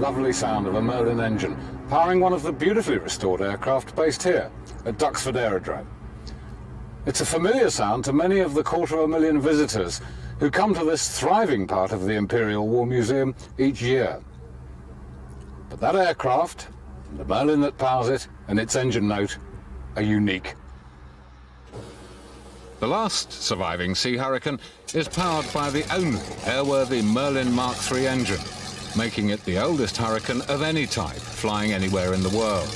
lovely sound of a Merlin engine powering one of the beautifully restored aircraft based here at Duxford Aerodrome. It's a familiar sound to many of the 250,000 visitors who come to this thriving part of the Imperial War Museum each year. But that aircraft, the Merlin that powers it, and its engine note are unique. The last surviving Sea Hurricane is powered by the only airworthy Merlin Mark III engine, making it the oldest Hurricane of any type flying anywhere in the world.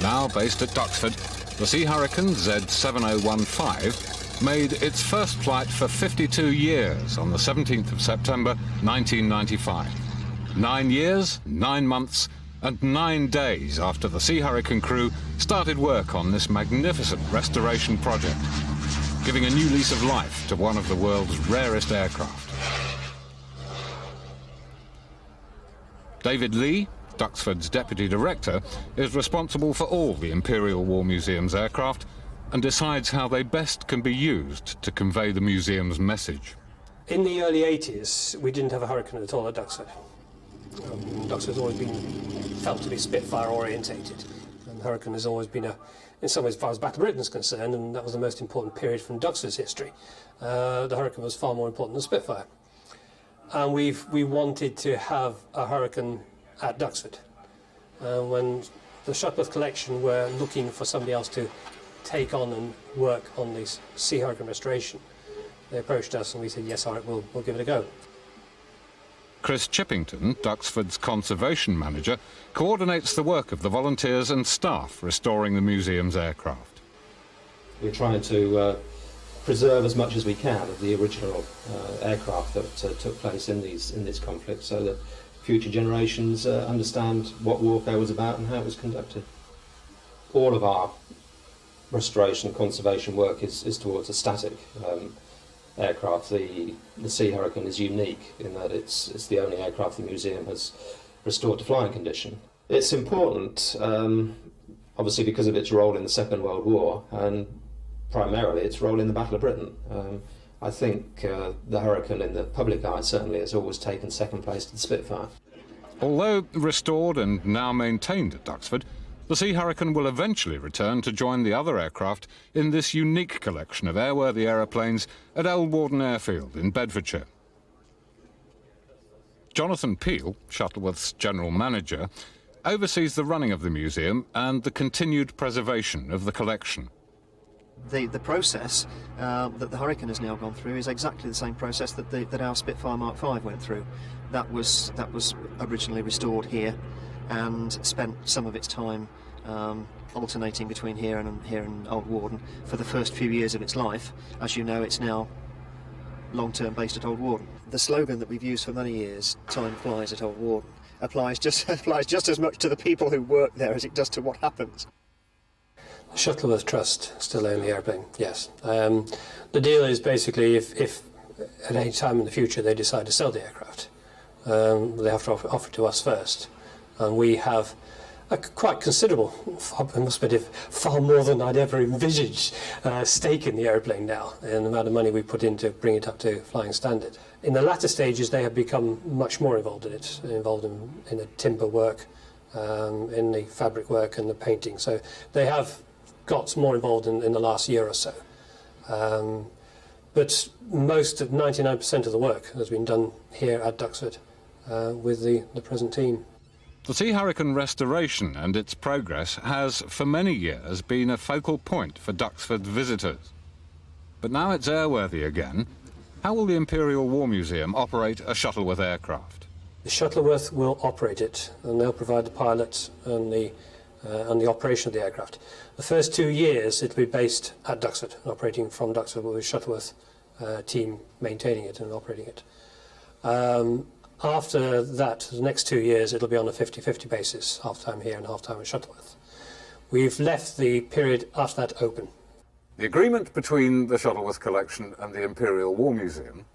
Now based at Duxford, the Sea Hurricane Z7015 made its first flight for 52 years on the 17th of September 1995. 9 years, 9 months, and 9 days after the Sea Hurricane crew started work on this magnificent restoration project, giving a new lease of life to one of the world's rarest aircraft. David Lee, Duxford's Deputy Director, is responsible for all the Imperial War Museum's aircraft and decides how they best can be used to convey the museum's message. In the early 80s, we didn't have a Hurricane at all at Duxford. Duxford's always been felt to be Spitfire orientated, and the Hurricane has always been in some ways, as far as Battle of Britain is concerned, and that was the most important period from Duxford's history. The Hurricane was far more important than Spitfire, and we wanted to have a Hurricane at Duxford. When the Shuttleworth collection were looking for somebody else to take on and work on this Sea Hurricane restoration, they approached us, and we said, yes, all right, we'll give it a go. Chris Chippington, Duxford's conservation manager, coordinates the work of the volunteers and staff restoring the museum's aircraft. We're trying to preserve as much as we can of the original aircraft that took place in this conflict, so that future generations understand what warfare was about and how it was conducted. All of our restoration and conservation work is towards a static aircraft. The Sea Hurricane is unique in that it's the only aircraft the museum has restored to flying condition. It's important, obviously, because of its role in the Second World War and primarily its role in the Battle of Britain. I think the Hurricane in the public eye certainly has always taken second place to the Spitfire. Although restored and now maintained at Duxford, the Sea Hurricane will eventually return to join the other aircraft in this unique collection of airworthy aeroplanes at Old Warden Airfield in Bedfordshire. Jonathan Peel, Shuttleworth's general manager, oversees the running of the museum and the continued preservation of the collection. The process that the Hurricane has now gone through is exactly the same process that our Spitfire Mark V went through. That was originally restored here and spent some of its time alternating between here and Old Warden for the first few years of its life. As you know, it's now long-term based at Old Warden. The slogan that we've used for many years, "Time flies at Old Warden," applies just as much to the people who work there as it does to what happens. The Shuttleworth Trust still own the airplane, yes. The deal is basically if at any time in the future they decide to sell the aircraft, they have to offer it to us first. And we have a quite considerable, I must admit, far more than I'd ever envisaged, stake in the airplane now, and the amount of money we put in to bring it up to flying standard. In the latter stages, they have become much more involved in it, involved in the timber work, in the fabric work and the painting. So they have got more involved in the last year or so. But most of 99% of the work has been done here at Duxford with the present team. The Sea Hurricane restoration and its progress has, for many years, been a focal point for Duxford visitors. But now it's airworthy again. How will the Imperial War Museum operate a Shuttleworth aircraft? The Shuttleworth will operate it, and they'll provide the pilot and the operation of the aircraft. The first 2 years it'll be based at Duxford, operating from Duxford with the Shuttleworth team maintaining it and operating it. After that, the next 2 years, it'll be on a 50-50 basis, half-time here and half-time at Shuttleworth. We've left the period after that open. The agreement between the Shuttleworth Collection and the Imperial War Museum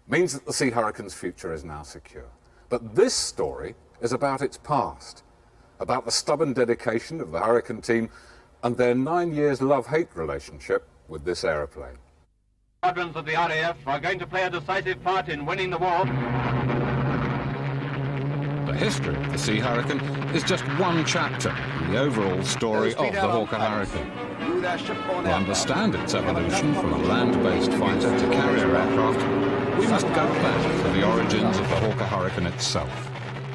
means that the Sea Hurricane's future is now secure. But this story is about its past, about the stubborn dedication of the Hurricane team and their 9 years love-hate relationship with this aeroplane. Squadrons of the RAF are going to play a decisive part in winning the war. history of the Sea Hurricane is just one chapter in the overall story of the Hawker Hurricane. To understand its evolution from a land-based fighter to carrier aircraft, we must go back to the origins of the Hawker Hurricane itself.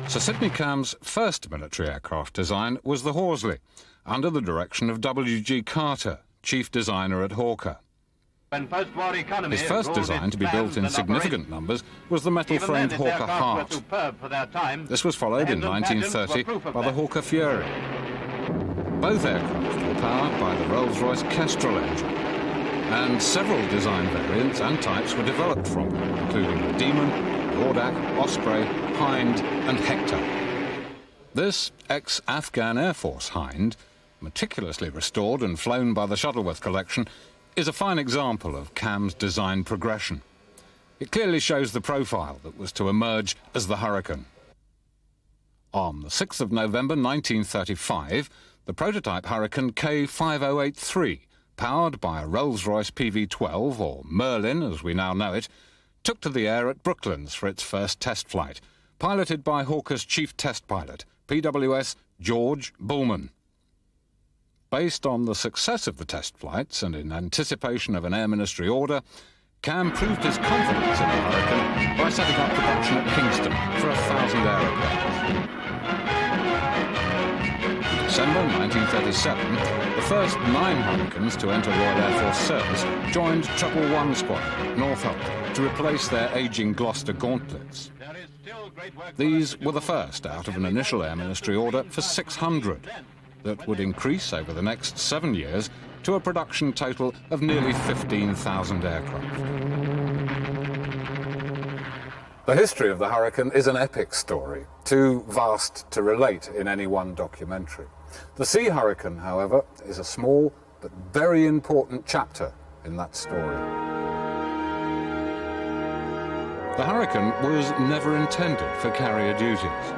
Sir Sidney Cam's first military aircraft design was the Horsley, under the direction of W.G. Carter, chief designer at Hawker. His first design to be built in significant numbers was the metal-framed Hawker Hart. This was followed in 1930 by the Hawker Fury. Both aircraft were powered by the Rolls-Royce Kestrel engine, and several design variants and types were developed from them, including the Demon, Ordak, Osprey, Hind and Hector. This ex-Afghan Air Force Hind, meticulously restored and flown by the Shuttleworth collection, is a fine example of Cam's design progression. It clearly shows the profile that was to emerge as the Hurricane. On the 6th of November 1935, the prototype Hurricane K5083, powered by a Rolls-Royce PV-12, or Merlin as we now know it, took to the air at Brooklands for its first test flight, piloted by Hawker's chief test pilot, PWS George Bullman. Based on the success of the test flights and in anticipation of an Air Ministry order, Cam proved his confidence in the Hurricane by setting up production at Kingston for 1,000 aeroplanes. In December 1937, the first 9 Hurricanes to enter Royal Air Force service joined Treble 1 Squadron, Northolt, to replace their ageing Gloucester Gauntlets. These were the first out of an initial Air Ministry order for 600. That would increase over the next 7 years to a production total of nearly 15,000 aircraft. The history of the Hurricane is an epic story, too vast to relate in any one documentary. The Sea Hurricane, however, is a small but very important chapter in that story. The Hurricane was never intended for carrier duties.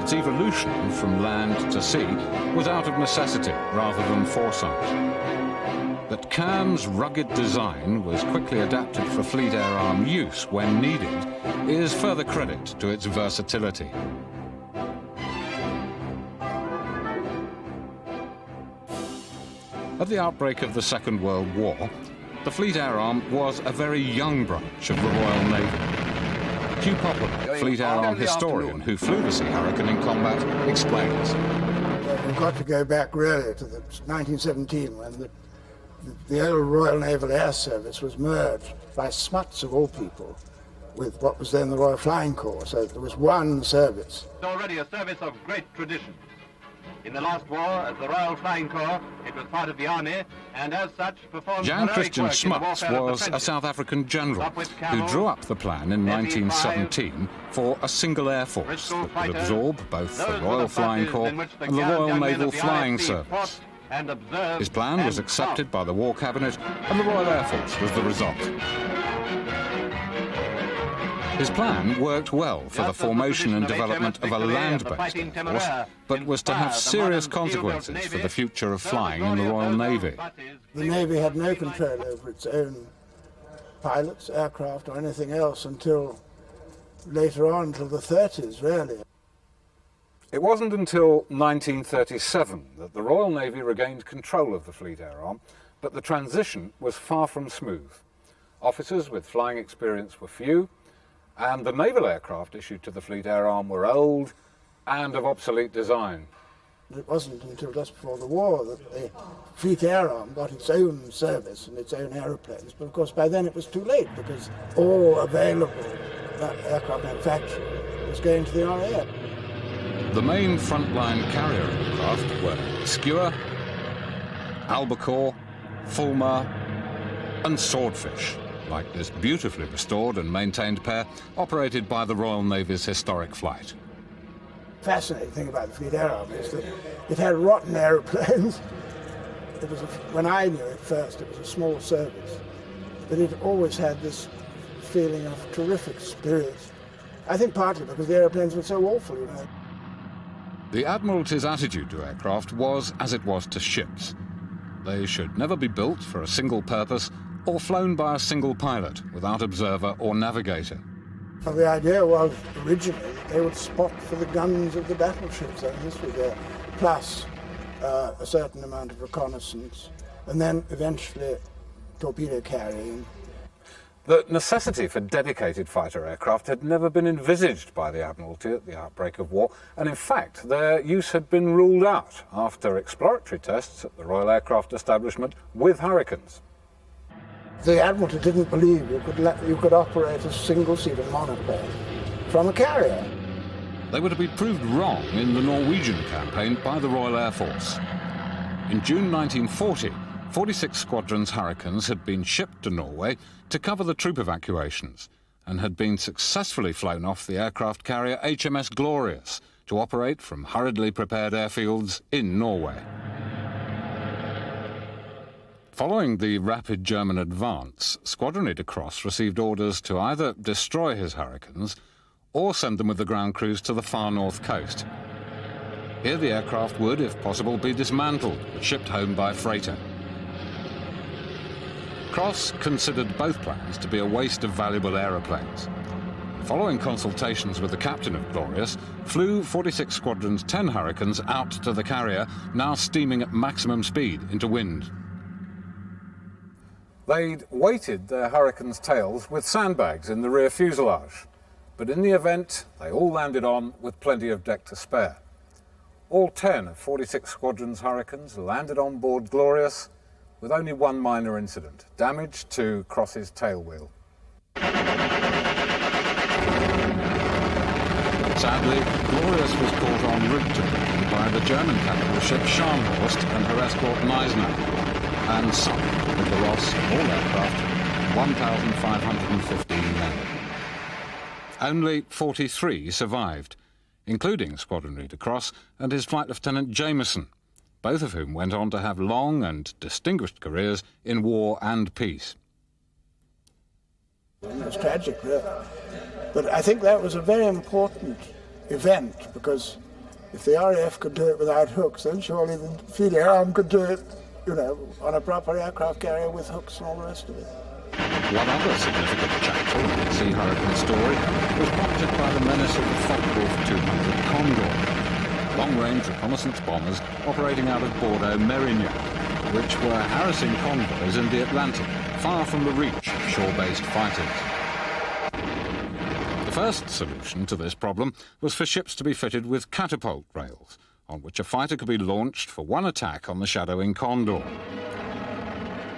Its evolution from land to sea was out of necessity rather than foresight. But Cam's rugged design was quickly adapted for Fleet Air Arm use when needed is further credit to its versatility. At the outbreak of the Second World War, the Fleet Air Arm was a very young branch of the Royal Navy. Hugh Popple, Fleet Air Arm historian who flew the Sea Hurricane in combat, explains. We've got to go back really to 1917 when the old Royal Naval Air Service was merged by Smuts of all people with what was then the Royal Flying Corps, so there was one service. It's already a service of great tradition. In the last war, as the Royal Flying Corps, it was part of the Army, and as such performed Jan Christian Smuts was a South African general who drew up the plan in 1917 for a single air force that would absorb both the Royal Flying Corps and the Royal Naval Flying Service. His plan was accepted by the War Cabinet, and the Royal Air Force was the result. His plan worked well for the formation and development of a land-based air force, but was to have serious consequences for the future of flying in the Royal Navy. The Navy had no control over its own pilots, aircraft or anything else until later on, until the 30s really. It wasn't until 1937 that the Royal Navy regained control of the Fleet Air Arm, but the transition was far from smooth. Officers with flying experience were few, and the naval aircraft issued to the Fleet Air Arm were old and of obsolete design. It wasn't until just before the war that the Fleet Air Arm got its own service and its own aeroplanes, but of course by then it was too late because all available aircraft manufacturing was going to the RAF. The main frontline carrier aircraft were Skua, Albacore, Fulmar and Swordfish, like this beautifully restored and maintained pair operated by the Royal Navy's historic flight. Fascinating thing about the Fleet Air Arm is that it had rotten aeroplanes. When I knew it first, it was a small service, but it always had this feeling of terrific spirit. I think partly because the aeroplanes were so awful, you know. The Admiralty's attitude to aircraft was as it was to ships. They should never be built for a single purpose or flown by a single pilot without observer or navigator. Well, the idea was originally that they would spot for the guns of the battleships, and this was there, plus a certain amount of reconnaissance, and then eventually torpedo carrying. The necessity for dedicated fighter aircraft had never been envisaged by the Admiralty at the outbreak of war, and in fact their use had been ruled out after exploratory tests at the Royal Aircraft Establishment with Hurricanes. The Admiralty didn't believe you could operate a single-seater monoplane from a carrier. They were to be proved wrong in the Norwegian campaign by the Royal Air Force. In June 1940, 46 Squadrons Hurricanes had been shipped to Norway to cover the troop evacuations and had been successfully flown off the aircraft carrier HMS Glorious to operate from hurriedly prepared airfields in Norway. Following the rapid German advance, Squadron Leader Cross received orders to either destroy his Hurricanes or send them with the ground crews to the far north coast. Here the aircraft would, if possible, be dismantled and shipped home by freighter. Cross considered both plans to be a waste of valuable aeroplanes. Following consultations with the captain of Glorious, flew 46 Squadron's 10 Hurricanes out to the carrier, now steaming at maximum speed into wind. They'd weighted their Hurricanes' tails with sandbags in the rear fuselage, but in the event, they all landed on with plenty of deck to spare. All 10 of 46 Squadron's Hurricanes landed on board Glorious with only one minor incident, damage to Cross's tailwheel. Sadly, Glorious was caught en route to Britain by the German capital ship Scharnhorst and her escort Gneisenau, and sunk with the loss of all aircraft, 1,515 men. Only 43 survived, including Squadron Leader Cross and his Flight Lieutenant Jameson, both of whom went on to have long and distinguished careers in war and peace. It was tragic, really. But I think that was a very important event, because if the RAF could do it without hooks, then surely the Fleet Air Arm could do it, on a proper aircraft carrier with hooks and all the rest of it. One other significant chapter in the Sea Hurricane story was prompted by the menace of the Focke-Wulf 200 Condor, long-range reconnaissance bombers operating out of Bordeaux Mérignac, which were harassing convoys in the Atlantic, far from the reach of shore-based fighters. The first solution to this problem was for ships to be fitted with catapult rails, on which a fighter could be launched for one attack on the shadowing Condor.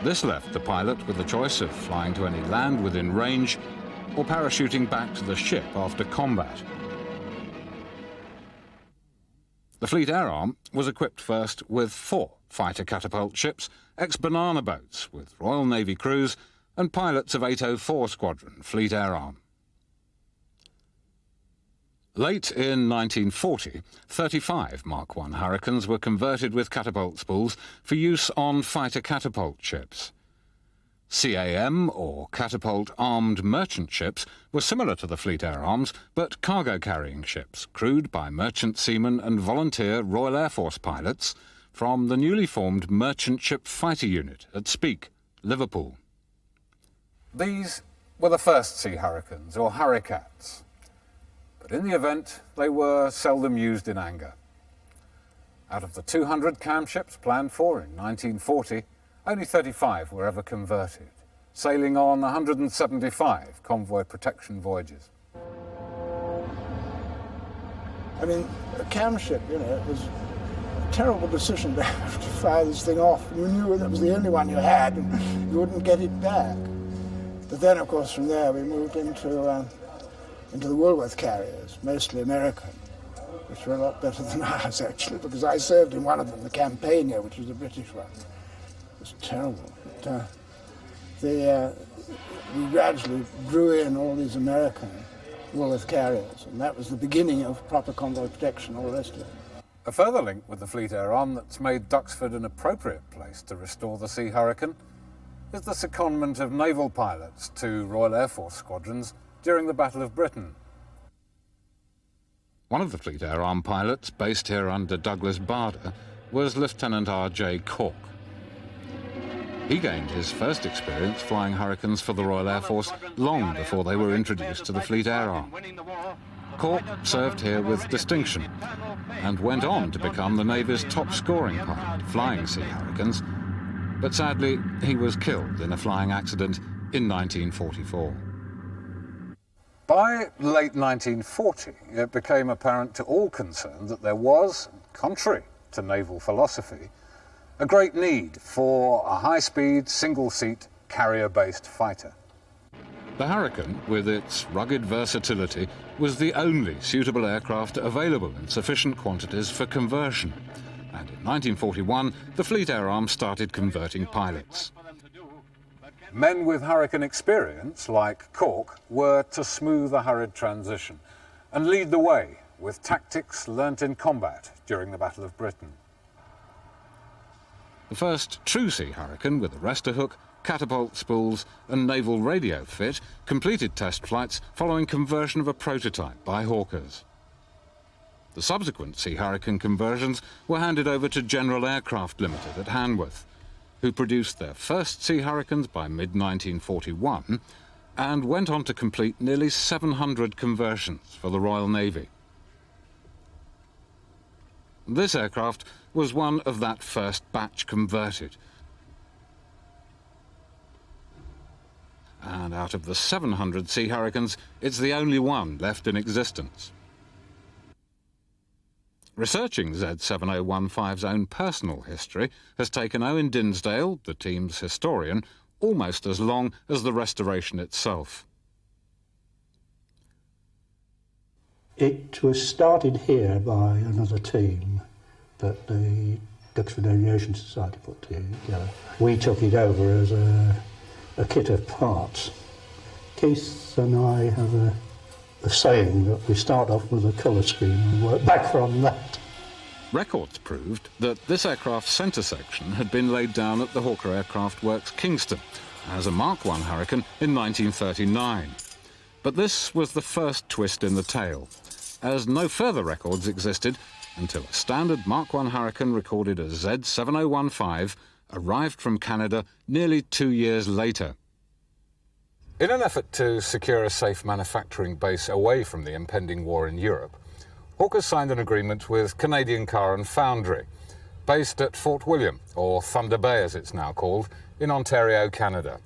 This left the pilot with the choice of flying to any land within range or parachuting back to the ship after combat. The Fleet Air Arm was equipped first with 4 fighter catapult ships, ex-banana boats with Royal Navy crews, and pilots of 804 Squadron, Fleet Air Arm. Late in 1940, 35 Mark I Hurricanes were converted with catapult spools for use on fighter catapult ships. CAM, or catapult-armed merchant ships, were similar to the Fleet Air Arms, but cargo-carrying ships, crewed by merchant seamen and volunteer Royal Air Force pilots from the newly formed Merchant Ship Fighter Unit at Speke, Liverpool. These were the first Sea Hurricanes, or Hurricats. But in the event, they were seldom used in anger. Out of the 200 CAM ships planned for in 1940, only 35 were ever converted, sailing on 175 convoy protection voyages. I mean, a CAM ship, it was a terrible decision to have to fire this thing off. You knew that was the only one you had, and you wouldn't get it back. But then, of course, from there we moved into the Woolworth carriers, mostly American, which were a lot better than ours, actually, because I served in one of them, the Campania, which was a British one. It was terrible. But, we gradually drew in all these American Woolworth carriers, and that was the beginning of proper convoy protection, all the rest of it. A further link with the Fleet Air Arm that's made Duxford an appropriate place to restore the Sea Hurricane is the secondment of naval pilots to Royal Air Force squadrons during the Battle of Britain. One of the Fleet Air Arm pilots, based here under Douglas Bader, was Lieutenant R.J. Cork. He gained his first experience flying Hurricanes for the Royal Air Force long before they were introduced to the Fleet Air Arm. Cork served here with distinction and went on to become the Navy's top-scoring pilot flying Sea Hurricanes, but sadly he was killed in a flying accident in 1944. By late 1940, it became apparent to all concerned that there was, contrary to naval philosophy, a great need for a high-speed, single-seat, carrier-based fighter. The Hurricane, with its rugged versatility, was the only suitable aircraft available in sufficient quantities for conversion. And in 1941, the Fleet Air Arm started converting pilots. Men with Hurricane experience, like Cork, were to smooth a hurried transition and lead the way with tactics learnt in combat during the Battle of Britain. The first true Sea Hurricane, with arrestor hook, catapult spools and naval radio fit, completed test flights following conversion of a prototype by Hawkers. The subsequent Sea Hurricane conversions were handed over to General Aircraft Limited at Hanworth, who produced their first Sea Hurricanes by mid-1941 and went on to complete nearly 700 conversions for the Royal Navy. This aircraft was one of that first batch converted. And out of the 700 Sea Hurricanes, it's the only one left in existence. Researching Z7015's own personal history has taken Owen Dinsdale, the team's historian, almost as long as the restoration itself. It was started here by another team that the Duxford Aviation Society put together. We took it over as a kit of parts. Keith and I have a saying that we start off with a colour scheme and work back from that. Records proved that this aircraft's centre section had been laid down at the Hawker Aircraft Works Kingston as a Mark I Hurricane in 1939. But this was the first twist in the tale, as no further records existed until a standard Mark I Hurricane recorded as Z7015 arrived from Canada nearly 2 years later. In an effort to secure a safe manufacturing base away from the impending war in Europe, Hawker signed an agreement with Canadian Car and Foundry, based at Fort William, or Thunder Bay as it's now called, in Ontario, Canada.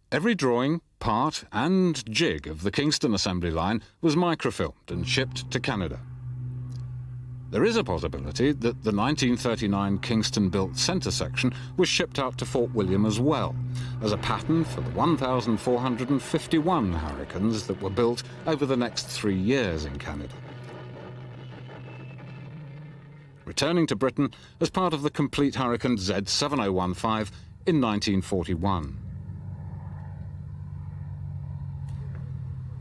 Every drawing, part and jig of the Kingston assembly line was microfilmed and shipped to Canada. There is a possibility that the 1939 Kingston-built centre section was shipped out to Fort William as well, as a pattern for the 1,451 Hurricanes that were built over the next 3 years in Canada. Returning to Britain as part of the complete Hurricane Z7015 in 1941.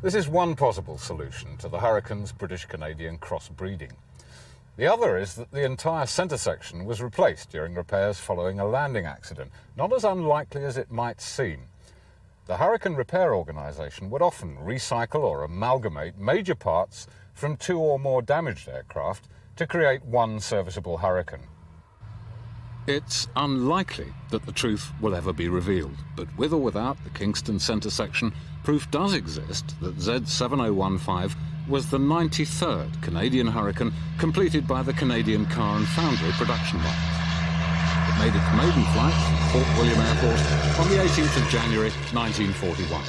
This is one possible solution to the Hurricane's British-Canadian crossbreeding. The other is that the entire centre section was replaced during repairs following a landing accident, not as unlikely as it might seem. The Hurricane Repair Organisation would often recycle or amalgamate major parts from 2 or more damaged aircraft to create one serviceable Hurricane. It's unlikely that the truth will ever be revealed, but with or without the Kingston centre section, proof does exist that Z7015 was the 93rd Canadian Hurricane completed by the Canadian Car and Foundry production lines. It made its maiden flight from Fort William Airport on the 18th of January 1941.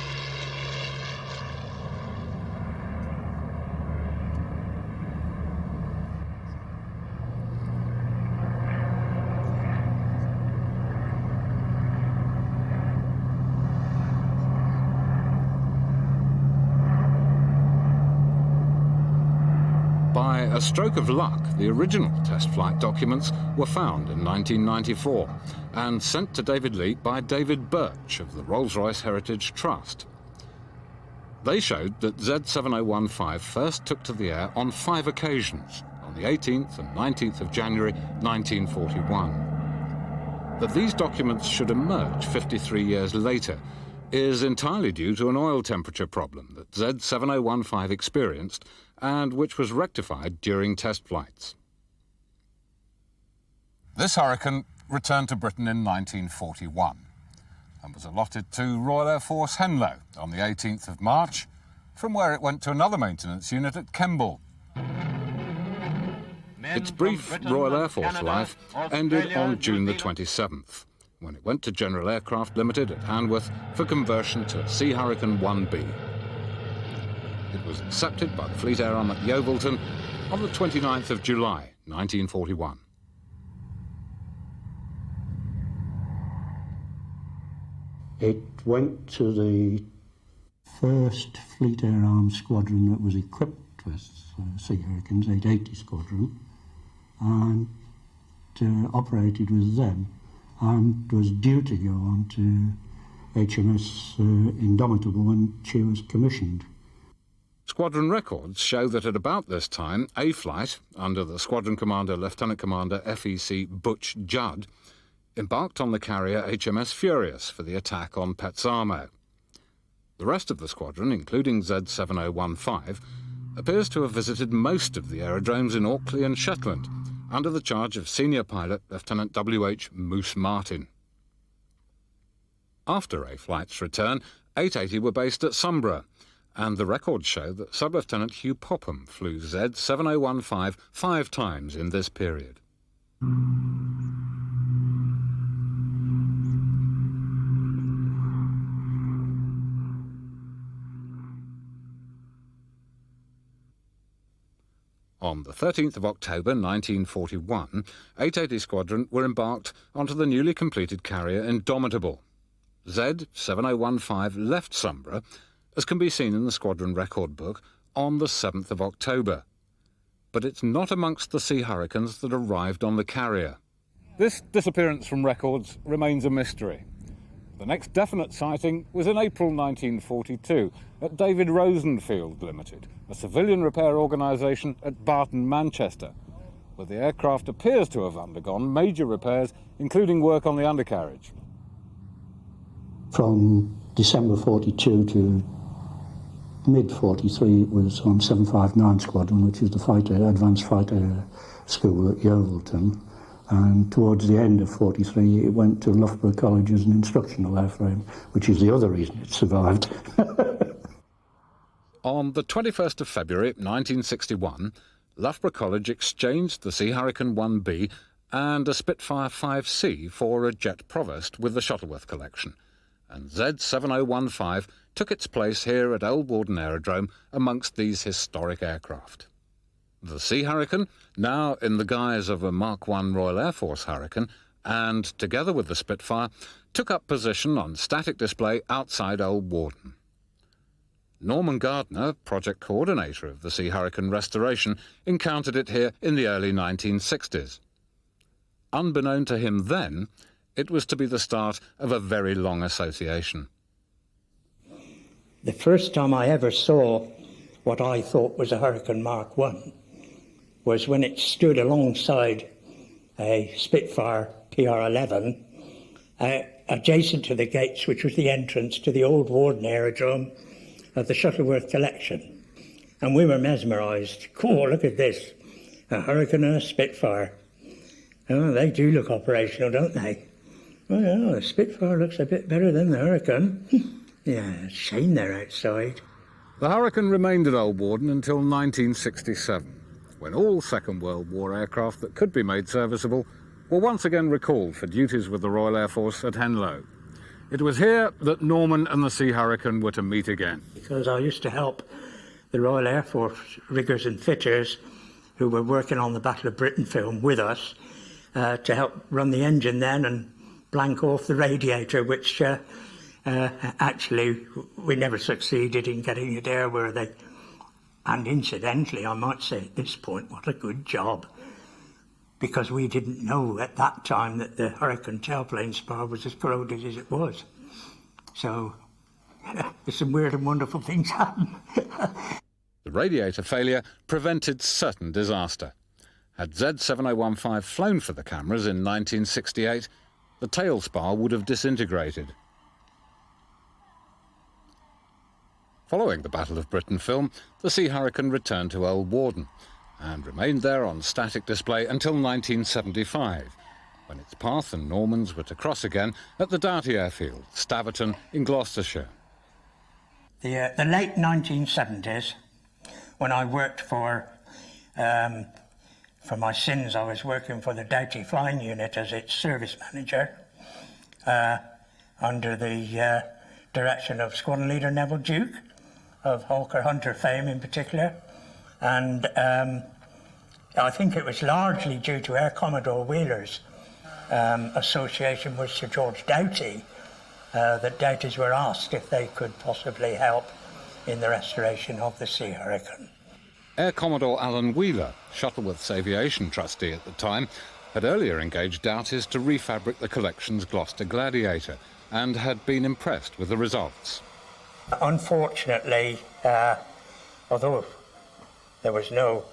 By a stroke of luck, the original test flight documents were found in 1994 and sent to David Leake by David Birch of the Rolls-Royce Heritage Trust. They showed that Z7015 first took to the air on 5 occasions, on the 18th and 19th of January 1941. That these documents should emerge 53 years later is entirely due to an oil temperature problem that Z7015 experienced and which was rectified during test flights. This Hurricane returned to Britain in 1941 and was allotted to Royal Air Force Henlow on the 18th of March, from where it went to another maintenance unit at Kemble. Its brief Royal Air Force life ended on June the 27th, when it went to General Aircraft Limited at Hanworth for conversion to Sea Hurricane 1B. It was accepted by the Fleet Air Arm at Yeovilton on the 29th of July, 1941. It went to the first Fleet Air Arm squadron that was equipped with Sea Hurricanes, 880 Squadron, and operated with them, and was due to go on to HMS Indomitable when she was commissioned. Squadron records show that at about this time, A Flight, under the Squadron Commander Lieutenant Commander FEC Butch Judd, embarked on the carrier HMS Furious for the attack on Petsamo. The rest of the squadron, including Z7015, appears to have visited most of the aerodromes in Orkney and Shetland, under the charge of senior pilot Lieutenant W.H. Moose Martin. After A Flight's return, 880 were based at Sunborough, and the records show that Sub-Lieutenant Hugh Popham flew Z7015 5 times in this period. On the 13th of October 1941, 880 Squadron were embarked onto the newly completed carrier Indomitable. Z7015 left Sunborough, as can be seen in the squadron record book, on the 7th of October. But it's not amongst the Sea Hurricanes that arrived on the carrier. This disappearance from records remains a mystery. The next definite sighting was in April 1942 at David Rosenfield Limited, a civilian repair organisation at Barton, Manchester, where the aircraft appears to have undergone major repairs, including work on the undercarriage. From December 42 to mid-43, it was on 759 Squadron, which is the advanced fighter school at Yeovilton. And towards the end of 43, it went to Loughborough College as an instructional airframe, which is the other reason it survived. On the 21st of February 1961, Loughborough College exchanged the Sea Hurricane 1B and a Spitfire 5C for a Jet Provost with the Shuttleworth collection, and Z7015 took its place here at Old Warden Aerodrome amongst these historic aircraft. The Sea Hurricane, now in the guise of a Mark I Royal Air Force Hurricane, and together with the Spitfire, took up position on static display outside Old Warden. Norman Gardner, project coordinator of the Sea Hurricane restoration, encountered it here in the early 1960s. Unbeknown to him then, it was to be the start of a very long association. The first time I ever saw what I thought was a Hurricane Mark I was when it stood alongside a Spitfire PR-11 adjacent to the gates, which was the entrance to the Old Warden Aerodrome of the Shuttleworth collection. And we were mesmerised. Cool, look at this, a Hurricane and a Spitfire. Oh, they do look operational, don't they? Well, the Spitfire looks a bit better than the Hurricane. Yeah, shame they're outside. The Hurricane remained at Old Warden until 1967, when all Second World War aircraft that could be made serviceable were once again recalled for duties with the Royal Air Force at Henlow. It was here that Norman and the Sea Hurricane were to meet again. Because I used to help the Royal Air Force riggers and fitters who were working on the Battle of Britain film with us to help run the engine then and blank off the radiator, which actually we never succeeded in getting it airworthy. And incidentally, I might say at this point, what a good job. Because we didn't know at that time that the Hurricane tailplane spar was as corroded as it was. So, there's some weird and wonderful things happen. The radiator failure prevented certain disaster. Had Z7015 flown for the cameras in 1968, the tail spar would have disintegrated. Following the Battle of Britain film, the Sea Hurricane returned to Old Warden and remained there on static display until 1975, when its path and Normans were to cross again at the Doughty Airfield, Staverton in Gloucestershire. The late 1970s, when I worked for my sins, I was working for the Doughty Flying Unit as its service manager under the direction of Squadron Leader Neville Duke, of Hawker Hunter fame in particular. And I think it was largely due to Air Commodore Wheeler's association with Sir George Doughty that Doughties were asked if they could possibly help in the restoration of the Sea Hurricane. Air Commodore Alan Wheeler, Shuttleworth's aviation trustee at the time, had earlier engaged Doughties to refabric the collection's Gloucester Gladiator and had been impressed with the results. Unfortunately, although there was no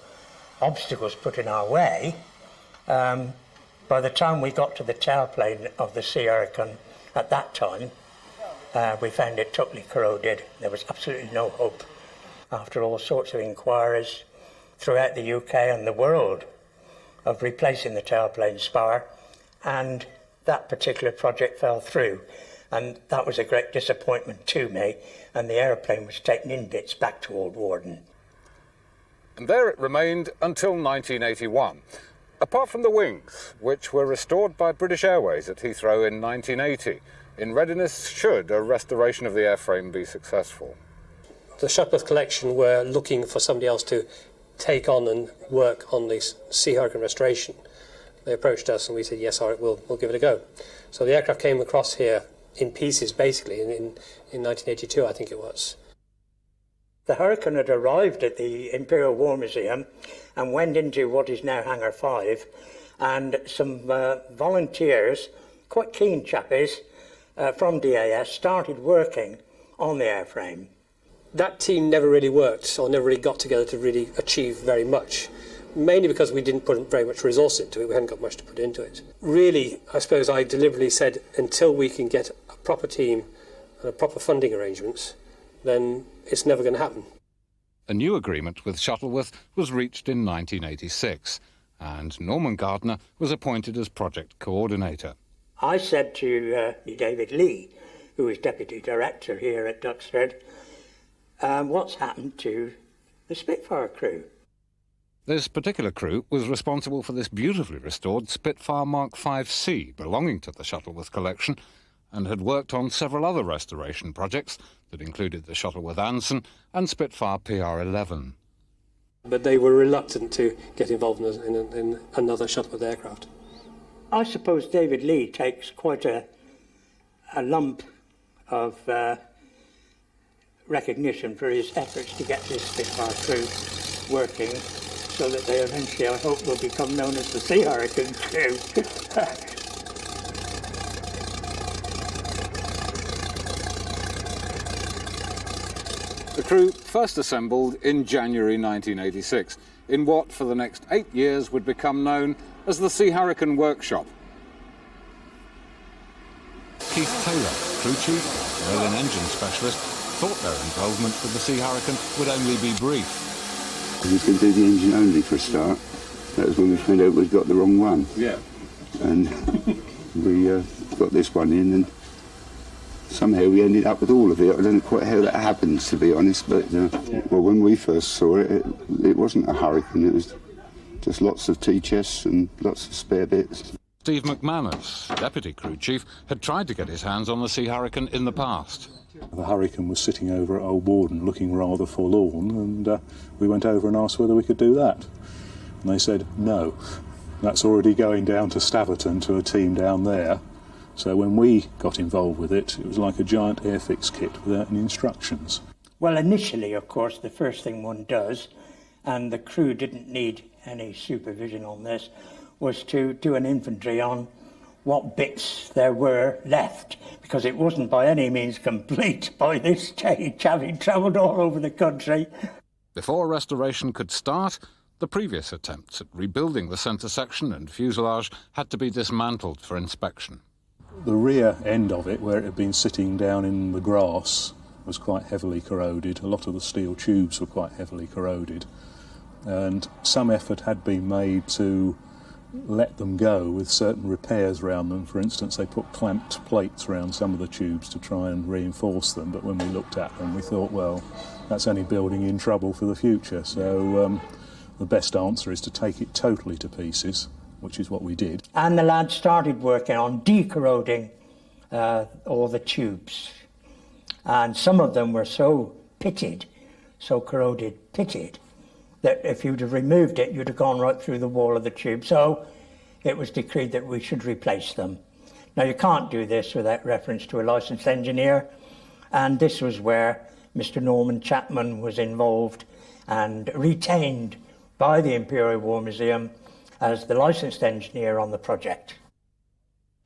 obstacles put in our way, by the time we got to the tailplane of the Sea Hurricane at that time, we found it totally corroded. There was absolutely no hope. After all sorts of inquiries throughout the UK and the world of replacing the tailplane spar, and that particular project fell through. And that was a great disappointment to me, and the aeroplane was taken in bits back to Old Warden. And there it remained until 1981, apart from the wings, which were restored by British Airways at Heathrow in 1980, in readiness should a restoration of the airframe be successful. The Shuttleworth collection were looking for somebody else to take on and work on the Sea Hurricane restoration. They approached us and we said, yes, all right, we'll give it a go. So the aircraft came across here in pieces, basically, in 1982, I think it was. The Hurricane had arrived at the Imperial War Museum and went into what is now Hangar 5, and some volunteers, quite keen chappies, from DAS started working on the airframe. That team never really worked, or never really got together to really achieve very much, mainly because we didn't put very much resource into it. We hadn't got much to put into it. Really, I suppose I deliberately said, until we can get a proper team and a proper funding arrangements, then it's never going to happen. A new agreement with Shuttleworth was reached in 1986, and Norman Gardner was appointed as project coordinator. I said to David Lee, who was deputy director here at Duxford, what's happened to the Spitfire crew? This particular crew was responsible for this beautifully restored Spitfire Mark 5C belonging to the Shuttleworth collection, and had worked on several other restoration projects that included the Shuttleworth Anson and Spitfire PR-11. But they were reluctant to get involved in another Shuttleworth aircraft. I suppose David Lee takes quite a lump of recognition for his efforts to get this Spitfire crew working, so that they eventually, I hope, will become known as the Sea Hurricane crew. The crew first assembled in January 1986, in what for the next 8 years would become known as the Sea Hurricane Workshop. Keith Taylor, crew chief, Merlin engine specialist, thought their involvement with the Sea Hurricane would only be brief. We was going to do the engine only for a start. That was when we found out we'd got the wrong one. Yeah. And we got this one in, and somehow we ended up with all of it. I don't know quite how that happens, to be honest, but well, when we first saw it, it wasn't a Hurricane. It was just lots of T-chests and lots of spare bits. Steve McManus, deputy crew chief, had tried to get his hands on the Sea Hurricane in the past. The Hurricane was sitting over at Old Warden looking rather forlorn, and we went over and asked whether we could do that. And they said, no, that's already going down to Staverton to a team down there. So when we got involved with it, it was like a giant airfix kit without any instructions. Well, initially, of course, the first thing one does, and the crew didn't need any supervision on this, was to do an inventory on what bits there were left, because it wasn't by any means complete by this stage, having travelled all over the country. Before restoration could start, the previous attempts at rebuilding the centre section and fuselage had to be dismantled for inspection. The rear end of it, where it had been sitting down in the grass, was quite heavily corroded. A lot of the steel tubes were quite heavily corroded, and some effort had been made to let them go with certain repairs around them. For instance, they put clamped plates around some of the tubes to try and reinforce them, but when we looked at them we thought, well, that's only building in trouble for the future, so the best answer is to take it totally to pieces, which is what we did. And the lads started working on decorroding all the tubes, and some of them were so pitted, so corroded, pitted, that if you'd have removed it, you'd have gone right through the wall of the tube. So it was decreed that we should replace them. Now, you can't do this without reference to a licensed engineer, and this was where Mr. Norman Chapman was involved and retained by the Imperial War Museum as the licensed engineer on the project.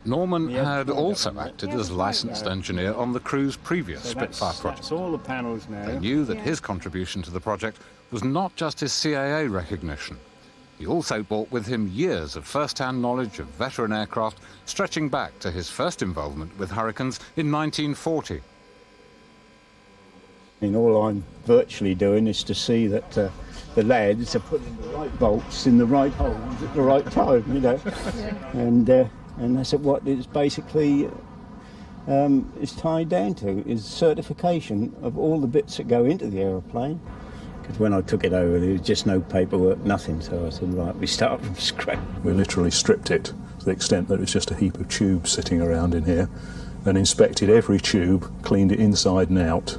Norman had also acted as licensed engineer on the crew's previous Spitfire project. That's all the panels now. They knew that his contribution to the project was not just his CAA recognition. He also brought with him years of first-hand knowledge of veteran aircraft, stretching back to his first involvement with Hurricanes in 1940. And all I'm virtually doing is to see that the lads are putting the right bolts in the right holes at the right time, you know. And that's what it's basically is tied down to, is certification of all the bits that go into the aeroplane. Because when I took it over, there was just no paperwork, nothing. So I said, right, we start from scratch. We literally stripped it to the extent that it was just a heap of tubes sitting around in here, and inspected every tube, cleaned it inside and out,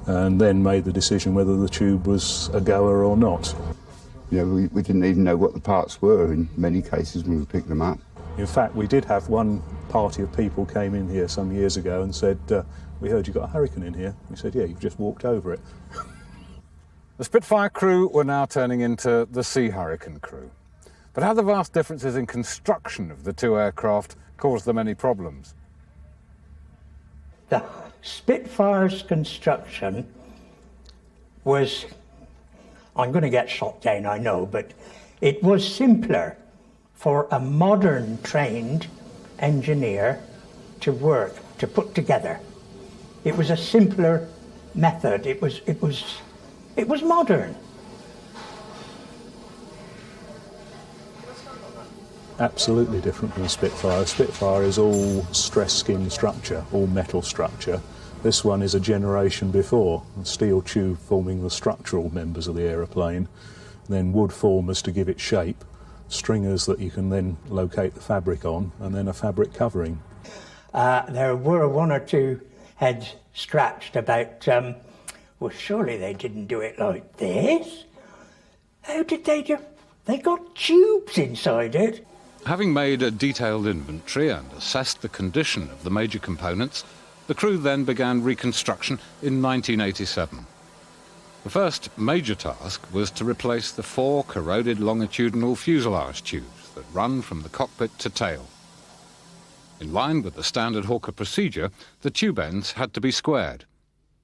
and then made the decision whether the tube was a goer or not. You know, we didn't even know what the parts were in many cases when we picked them up. In fact, we did have one party of people came in here some years ago and said, we heard you got a Hurricane in here. We said, yeah, you've just walked over it. The Spitfire crew were now turning into the Sea Hurricane crew. But how the vast differences in construction of the two aircraft caused them any problems? The Spitfire's construction was, I'm going to get shot down, I know, but it was simpler for a modern trained engineer to work, to put together. It was a simpler method. It was modern. Absolutely different from the Spitfire. Spitfire is all stress skin structure, all metal structure. This one is a generation before, a steel tube forming the structural members of the aeroplane, then wood formers to give it shape, stringers that you can then locate the fabric on, and then a fabric covering. There were one or two heads scratched about, well, surely they didn't do it like this. How did they do? They got tubes inside it. Having made a detailed inventory and assessed the condition of the major components, the crew then began reconstruction in 1987. The first major task was to replace the 4 corroded longitudinal fuselage tubes that run from the cockpit to tail. In line with the standard Hawker procedure, the tube ends had to be squared.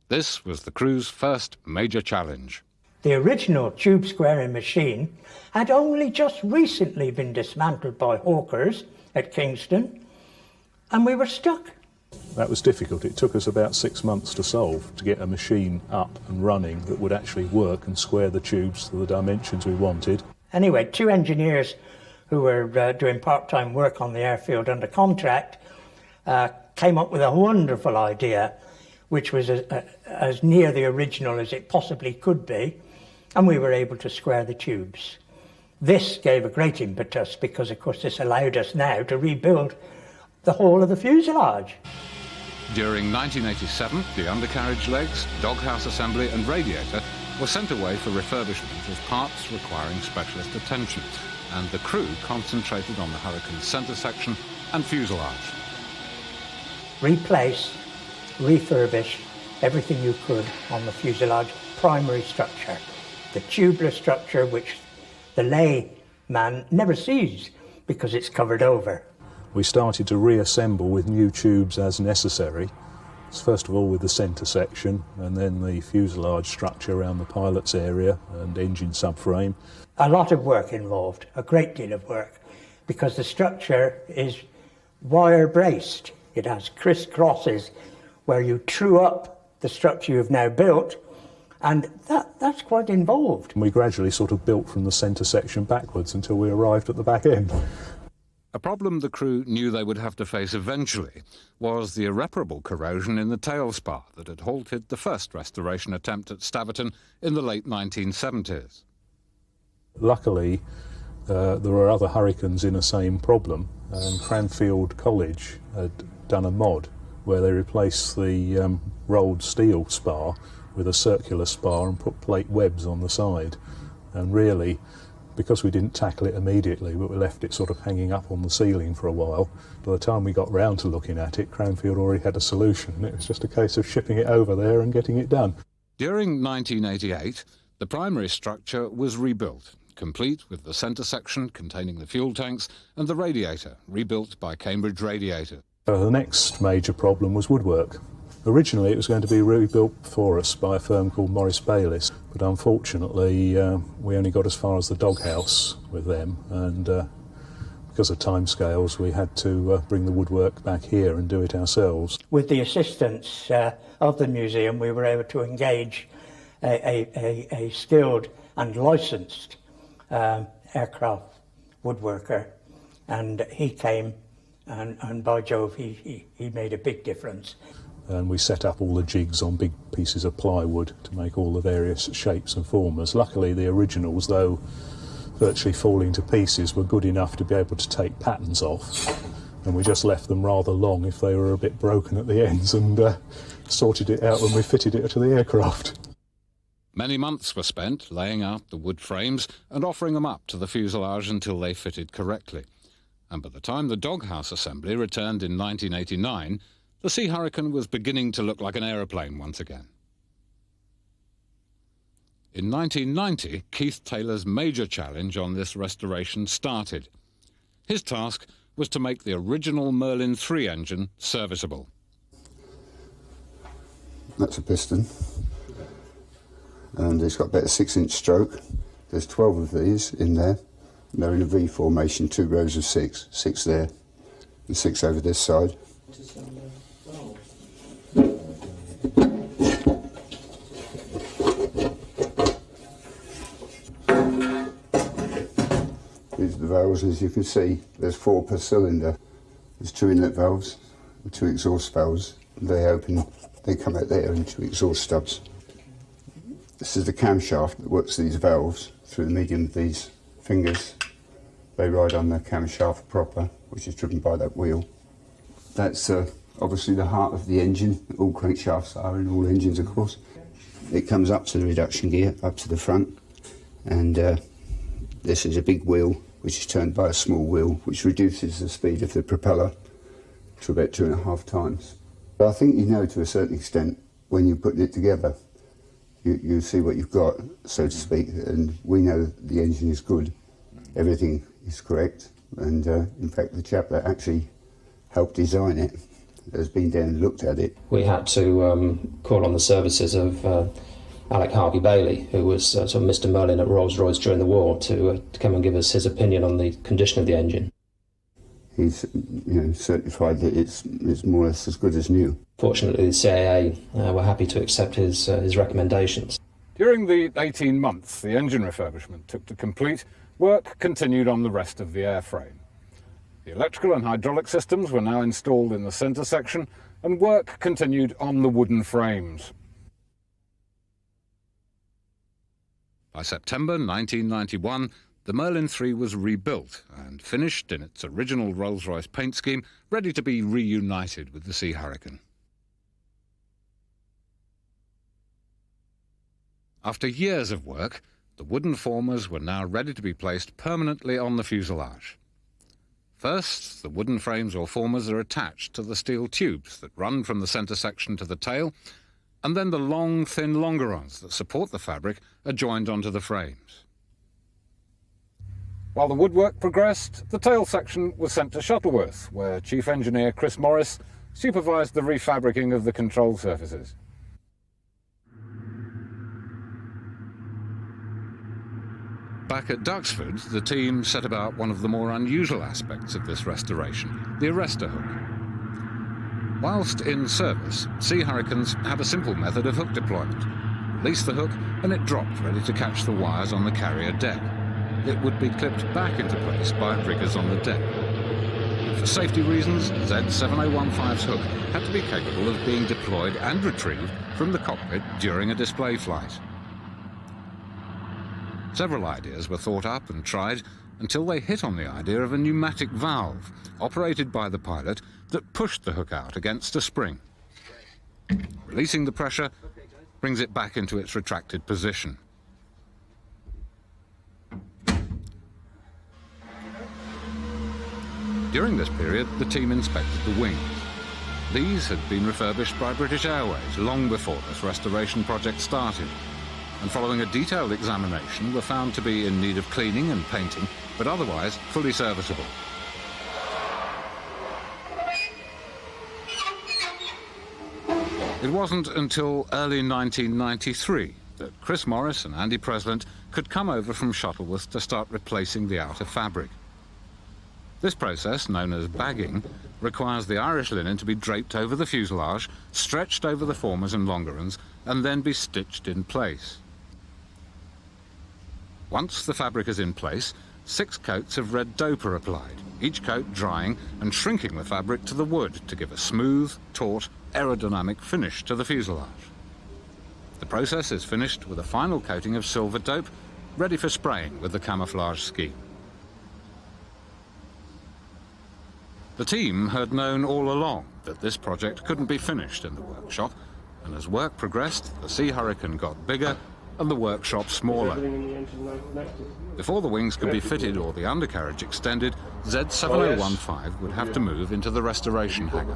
This was the crew's first major challenge. The original tube squaring machine had only just recently been dismantled by Hawkers at Kingston, and we were stuck. That was difficult. It took us about 6 months to solve, to get a machine up and running that would actually work and square the tubes to the dimensions we wanted. Anyway, 2 engineers who were doing part-time work on the airfield under contract came up with a wonderful idea, which was as near the original as it possibly could be, and we were able to square the tubes. This gave a great impetus because, of course, this allowed us now to rebuild the whole of the fuselage. During 1987, the undercarriage legs, doghouse assembly and radiator were sent away for refurbishment as parts requiring specialist attention, and the crew concentrated on the Hurricane's centre section and fuselage. Replace, refurbish everything you could on the fuselage primary structure, the tubular structure which the layman never sees because it's covered over. We started to reassemble with new tubes as necessary. First of all with the centre section, and then the fuselage structure around the pilot's area and engine subframe. A lot of work involved, a great deal of work, because the structure is wire braced. It has crisscrosses where you true up the structure you've now built, And that's quite involved. We gradually sort of built from the centre section backwards until we arrived at the back end. A problem the crew knew they would have to face eventually was the irreparable corrosion in the tail spar that had halted the first restoration attempt at Staverton in the late 1970s. Luckily, there were other hurricanes in the same problem, and Cranfield College had done a mod where they replaced the rolled steel spar with a circular spar and put plate webs on the side. And really, because we didn't tackle it immediately, but we left it sort of hanging up on the ceiling for a while, by the time we got round to looking at it, Cranfield already had a solution. It was just a case of shipping it over there and getting it done. During 1988, the primary structure was rebuilt, complete with the centre section containing the fuel tanks and the radiator, rebuilt by Cambridge Radiator. The next major problem was woodwork. Originally it was going to be rebuilt for us by a firm called Morris Bayliss, but unfortunately we only got as far as the doghouse with them, and because of timescales we had to bring the woodwork back here and do it ourselves. With the assistance of the museum, we were able to engage a skilled and licensed aircraft woodworker, and he came, and by Jove, he made a big difference. And we set up all the jigs on big pieces of plywood to make all the various shapes and formers. Luckily the originals, though virtually falling to pieces, were good enough to be able to take patterns off, and we just left them rather long if they were a bit broken at the ends, and sorted it out when we fitted it to the aircraft. Many months were spent laying out the wood frames and offering them up to the fuselage until they fitted correctly. And by the time the doghouse assembly returned in 1989, the Sea Hurricane was beginning to look like an aeroplane once again. In 1990, Keith Taylor's major challenge on this restoration started. His task was to make the original Merlin III engine serviceable. That's a piston, and it's got about a 6-inch stroke. There's 12 of these in there. They're in a V formation, 2 rows of 6. 6 there, and 6 over this side. These are the valves, as you can see. There's 4 per cylinder. There's 2 inlet valves and 2 exhaust valves. They open, they come out there in 2 exhaust stubs. This is the camshaft that works these valves through the medium of these fingers. They ride on the camshaft proper, which is driven by that wheel. That's obviously the heart of the engine. All crankshafts are in all engines, of course. It comes up to the reduction gear, up to the front, and this is a big wheel which is turned by a small wheel, which reduces the speed of the propeller to about 2.5 times. But I think you know to a certain extent when you're putting it together, you see what you've got, so to speak, and we know the engine is good, everything is correct, and in fact the chap that actually helped design it has been down and looked at it. We had to call on the services of Alec Harvey-Bailey, who was sort of Mr. Merlin at Rolls-Royce during the war, to come and give us his opinion on the condition of the engine. He's certified that it's more or less as good as new. Fortunately, the CAA were happy to accept his recommendations. During the 18 months the engine refurbishment took to complete, work continued on the rest of the airframe. The electrical and hydraulic systems were now installed in the centre section, and work continued on the wooden frames. By September 1991, the Merlin III was rebuilt and finished in its original Rolls-Royce paint scheme, ready to be reunited with the Sea Hurricane. After years of work, the wooden formers were now ready to be placed permanently on the fuselage. First, the wooden frames or formers are attached to the steel tubes that run from the centre section to the tail, and then the long, thin longerons that support the fabric are joined onto the frames. While the woodwork progressed, the tail section was sent to Shuttleworth, where Chief Engineer Chris Morris supervised the refabricing of the control surfaces. Back at Duxford, the team set about one of the more unusual aspects of this restoration, the arrestor hook. Whilst in service, Sea Hurricanes had a simple method of hook deployment. release the hook, and it dropped ready to catch the wires on the carrier deck. It would be clipped back into place by riggers on the deck. For safety reasons, Z7015's hook had to be capable of being deployed and retrieved from the cockpit during a display flight. Several ideas were thought up and tried until they hit on the idea of a pneumatic valve, operated by the pilot, that pushed the hook out against a spring. Releasing the pressure brings it back into its retracted position. During this period, the team inspected the wings. These had been refurbished by British Airways long before this restoration project started, and following a detailed examination were found to be in need of cleaning and painting, but otherwise fully serviceable. It wasn't until early 1993 that Chris Morris and Andy Preslant could come over from Shuttleworth to start replacing the outer fabric. This process, known as bagging, requires the Irish linen to be draped over the fuselage, stretched over the formers and longerons, and then be stitched in place. Once the fabric is in place, 6 coats of red dope are applied, each coat drying and shrinking the fabric to the wood to give a smooth, taut, aerodynamic finish to the fuselage. The process is finished with a final coating of silver dope, ready for spraying with the camouflage scheme. The team had known all along that this project couldn't be finished in the workshop, and as work progressed, the Sea Hurricane got bigger and the workshop smaller. Before the wings could be fitted or the undercarriage extended, Z7015 would have to move into the restoration hangar.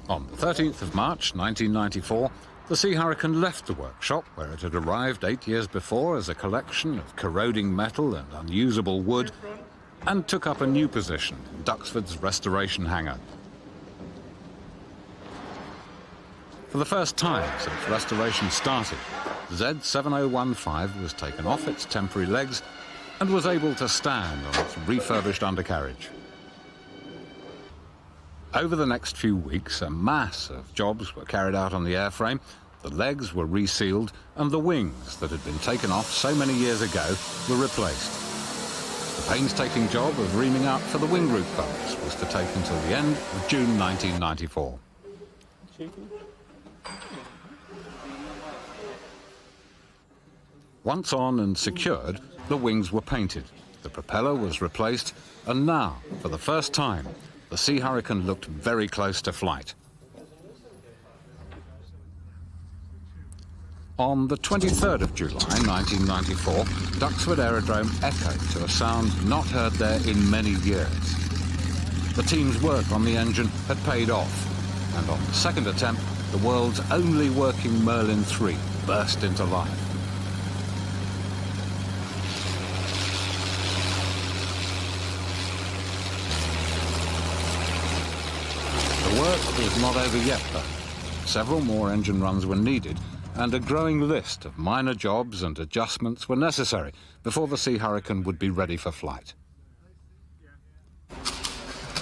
On the 13th of March 1994, the Sea Hurricane left the workshop, where it had arrived 8 years before as a collection of corroding metal and unusable wood, and took up a new position in Duxford's restoration hangar. For the first time since restoration started, Z7015 was taken off its temporary legs and was able to stand on its refurbished undercarriage. Over the next few weeks, a mass of jobs were carried out on the airframe, the legs were resealed, and the wings that had been taken off so many years ago were replaced. The painstaking job of reaming out for the wing root bolts was to take until the end of June 1994. Once on and secured, the wings were painted, the propeller was replaced, and now, for the first time, the Sea Hurricane looked very close to flight. On the 23rd of July 1994, Duxford Aerodrome echoed to a sound not heard there in many years. The team's work on the engine had paid off, and on the second attempt, the world's only working Merlin 3 burst into life. The work was not over yet, though. Several more engine runs were needed, and a growing list of minor jobs and adjustments were necessary before the Sea Hurricane would be ready for flight.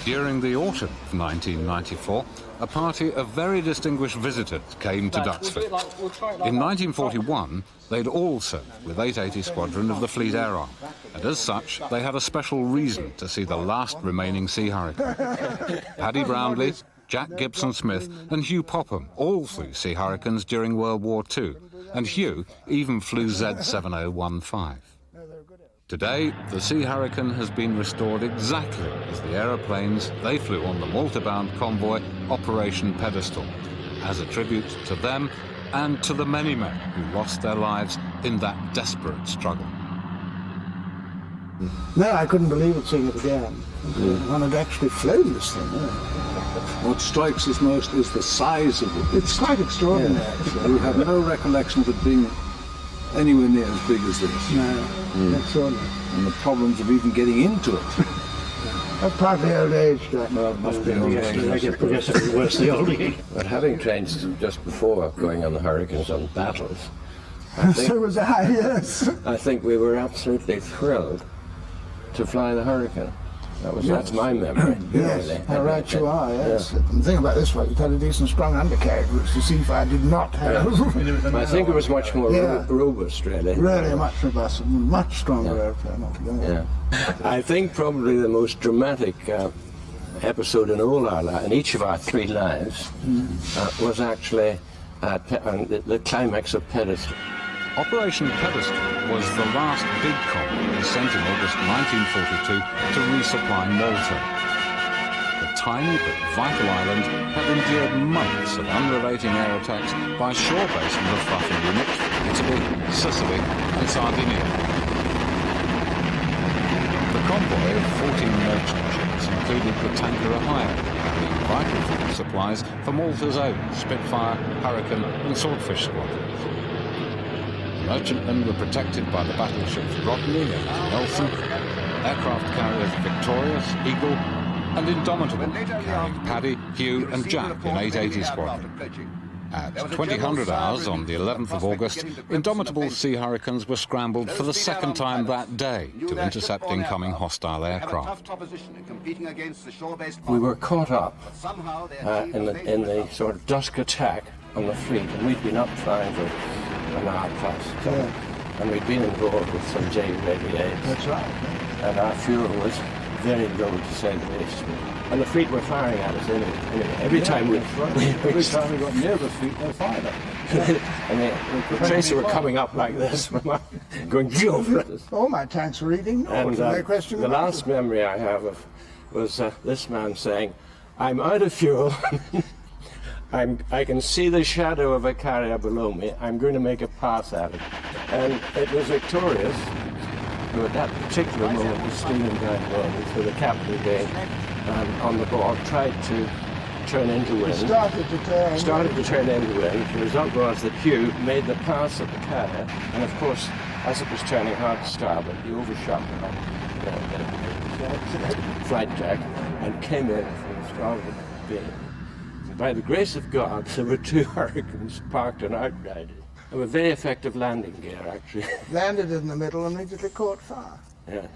During the autumn of 1994, a party of very distinguished visitors came to Duxford. In 1941, they'd all served with 880 Squadron of the Fleet Air Arm, and as such, they had a special reason to see the last remaining Sea Hurricane. Paddy Brownlee, Jack Gibson-Smith and Hugh Popham all flew Sea Hurricanes during World War II, and Hugh even flew Z7015. Today, the Sea Hurricane has been restored exactly as the aeroplanes they flew on the Malta-bound convoy Operation Pedestal, as a tribute to them and to the many men who lost their lives in that desperate struggle. No, I couldn't believe it seeing it again. One had actually flown this thing. What strikes us most is the size of it. It's quite extraordinary. We have no recollection of it being anywhere near as big as this. No, extraordinary. And the problems of even getting into it. That's partly old age, Jack. Well, it must be old age. I get progressively worse the older you get. But having trained just before going on the Hurricanes on battles, So was I, yes. I think we were absolutely thrilled to fly the Hurricane. That's my memory. Yes, really. how right you are, yes. And the thing about this one, it had a decent strong undercarriage, which the Seafire did not have. I think it was much more robust, really. Really much robust, much stronger airplane altogether. Yeah. I think probably the most dramatic episode in all our lives, in each of our 3 lives, was actually the climax of Pedestal. Operation Pedestal was the last big convoy sent in August 1942 to resupply Malta. The tiny but vital island had endured months of unrelenting air attacks by shore bases of fighting units from Italy, Sicily and Sardinia. The convoy of 14 merchant ships included the tanker Ohio, carrying vital food supplies for Malta's own Spitfire, Hurricane and Swordfish squadrons. Merchantmen were protected by the battleships Rodney and Nelson, aircraft carriers Victorious, Eagle, and Indomitable, carrying Paddy, Hugh and Jack in 880 Squadron. At 2000 hours on the 11th of August, Indomitable Sea Hurricanes were scrambled for the second time that day to intercept incoming hostile aircraft. We were caught up in the sort of dusk attack on the fleet, and we'd been up flying for an hour plus. And we'd been involved with some J-88s. That's right. And our fuel was very low, to say the least. And the fleet were firing at us anyway. Every time we got near the fleet, they fired at us. and the tracer were coming up like this, going over us. All my tanks were eating And no question the about last it. memory I have was this man saying, "I'm out of fuel." I can see the shadow of a carrier below me. I'm going to make a pass at it. And it was Victorious, who at that particular moment was steaming down low. So the captain again, on the board, tried to turn into wind. Started to turn into wind. The result was that Hugh made the pass at the carrier. And of course, as it was turning hard to starboard, he overshot the flight deck and came in from the starboard beam. By the grace of God, there were 2 Hurricanes parked and outguided. They were very effective landing gear, actually. Landed in the middle and immediately caught fire. Yeah.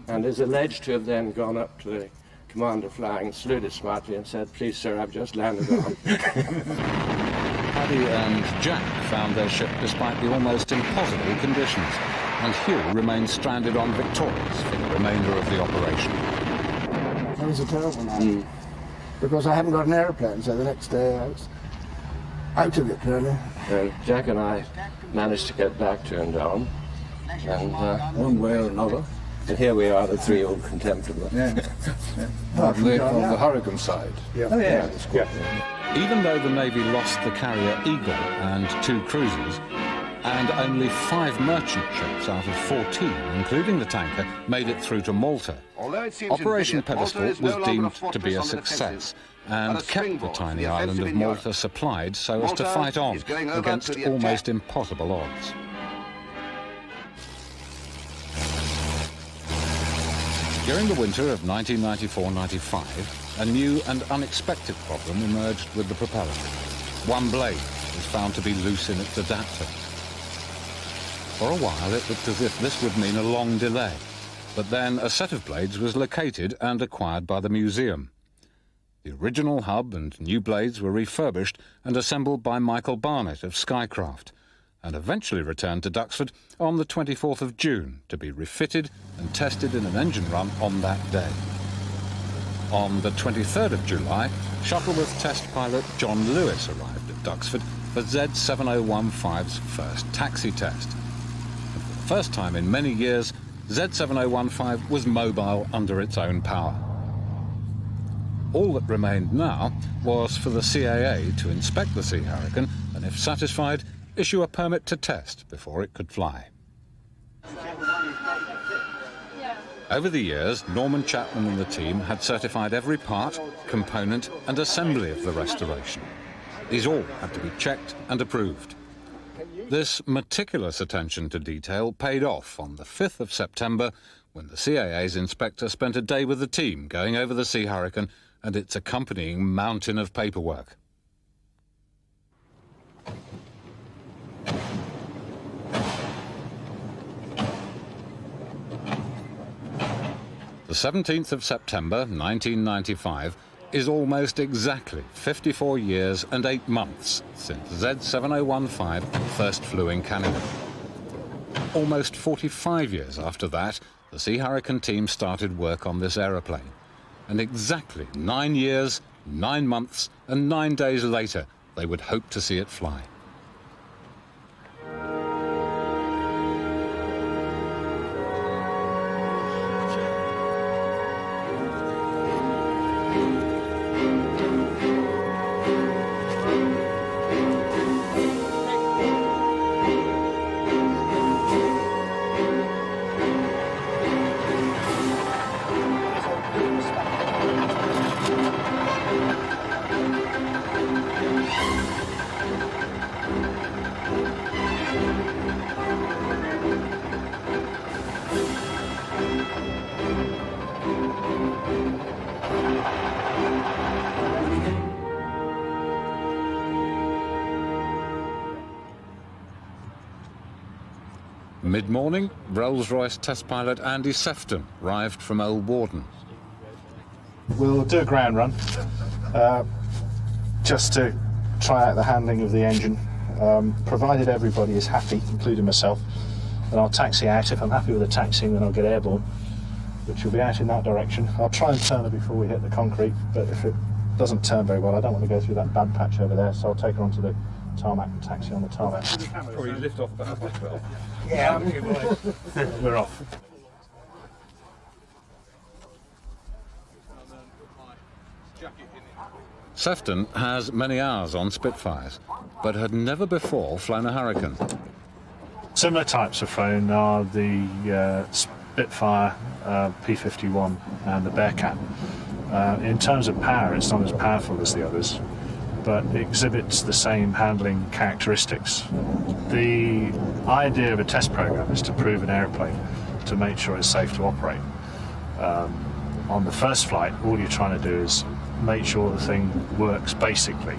And is alleged to have then gone up to the commander flying, saluted smartly and said, "Please, sir, I've just landed on." Paddy and Jack found their ship despite the almost impossible conditions, and Hugh remained stranded on Victorious for the remainder of the operation. That was a terrible night. Because I hadn't got an aeroplane, so the next day I was out of it, really. And Jack and I managed to get back to Indalm, and one way or another. And here we are, the 3 old contemptible. Partly on the Hurricane side. Even though the Navy lost the carrier Eagle and 2 cruisers, and only 5 merchant ships out of 14, including the tanker, made it through to Malta, Operation Pedestal was deemed to be a success and kept the tiny island of Malta supplied so as to fight on against almost impossible odds. During the winter of 1994-95, a new and unexpected problem emerged with the propeller. One blade was found to be loose in its adapter. For a while, it looked as if this would mean a long delay, but then a set of blades was located and acquired by the museum. The original hub and new blades were refurbished and assembled by Michael Barnett of Skycraft, and eventually returned to Duxford on the 24th of June to be refitted and tested in an engine run on that day. On the 23rd of July, Shuttleworth test pilot John Lewis arrived at Duxford for Z7015's first taxi test. And for the first time in many years, Z7015 was mobile under its own power. All that remained now was for the CAA to inspect the Sea Hurricane and, if satisfied, issue a permit to test before it could fly. Over the years, Norman Chapman and the team had certified every part, component and assembly of the restoration. These all had to be checked and approved. This meticulous attention to detail paid off on the 5th of September when the CAA's inspector spent a day with the team going over the Sea Hurricane and its accompanying mountain of paperwork. The 17th of September 1995 is almost exactly 54 years and 8 months since Z7015 first flew in Canada. Almost 45 years after that, the Sea Hurricane team started work on this aeroplane. And exactly 9 years, 9 months and 9 days later, they would hope to see it fly. Mid-morning, Rolls-Royce test pilot Andy Sefton arrived from Old Warden. We'll do a ground run, just to try out the handling of the engine, provided everybody is happy, including myself, and I'll taxi out. If I'm happy with the taxiing, then I'll get airborne, which will be out in that direction. I'll try and turn her before we hit the concrete, but if it doesn't turn very well, I don't want to go through that bad patch over there, so I'll take her onto the tarmac and taxi on the tarmac. Probably lift off about 12. Yeah, we're off. Sefton has many hours on Spitfires, but had never before flown a Hurricane. Similar types of flown are the Spitfire P-51 and the Bearcat. In terms of power, it's not as powerful as the others, but exhibits the same handling characteristics. The idea of a test program is to prove an aeroplane, to make sure it's safe to operate. On the first flight, all you're trying to do is make sure the thing works basically.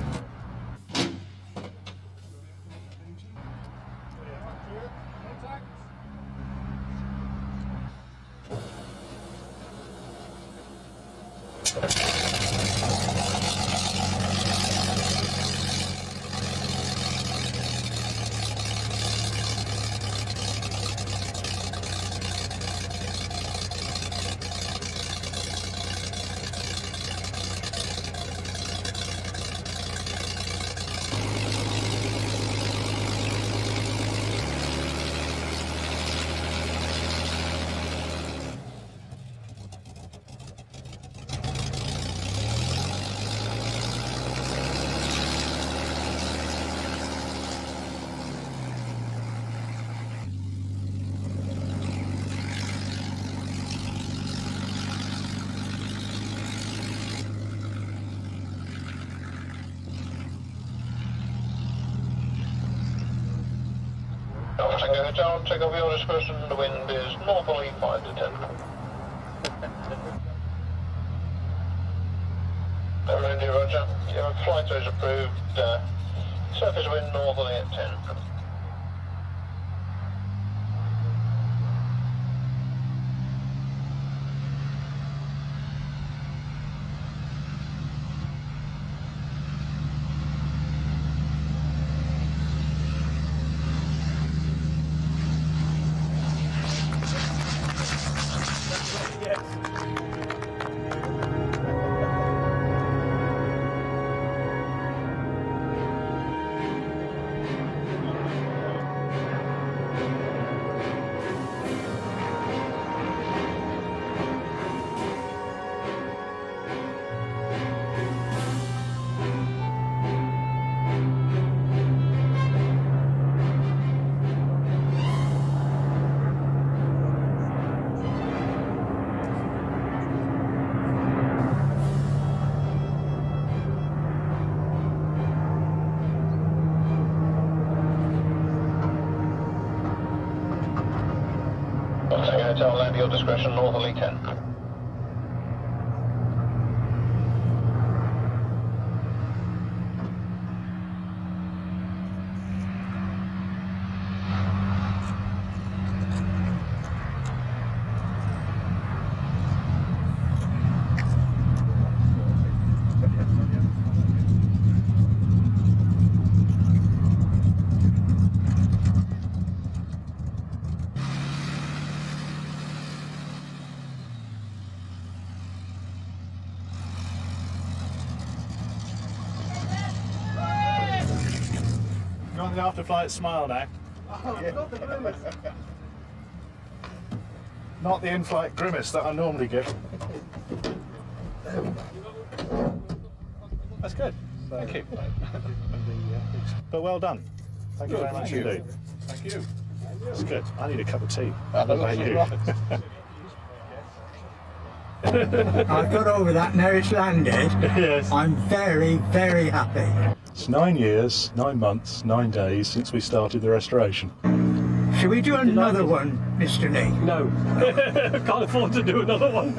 Tango Hotel, take over your discretion, the wind is northerly 5 to 10. Ready, Roger. Your flight is approved, surface wind northerly at 10. Hotel, land your discretion, northerly 10. the after-flight smile now. Not the in-flight grimace that I normally give. That's good. Thank you. But well done. Thank you very much indeed. Thank you. That's good. I need a cup of tea. How about you? I've got over that now it's landed. Yes. I'm very, very happy. It's 9 years, 9 months, 9 days since we started the restoration. Shall we do another one, Mr. Nee? No, can't afford to do another one.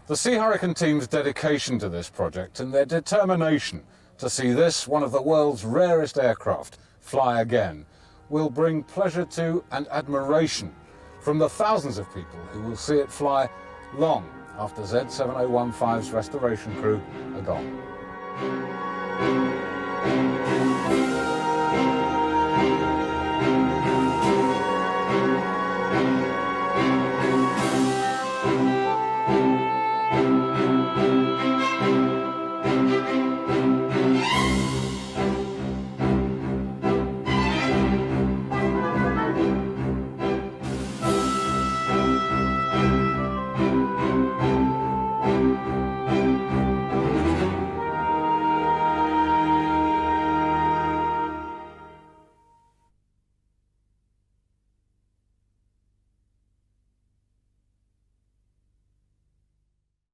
The Sea Hurricane team's dedication to this project and their determination to see this, one of the world's rarest aircraft, fly again, will bring pleasure to and admiration from the thousands of people who will see it fly long after Z7015's restoration crew are gone.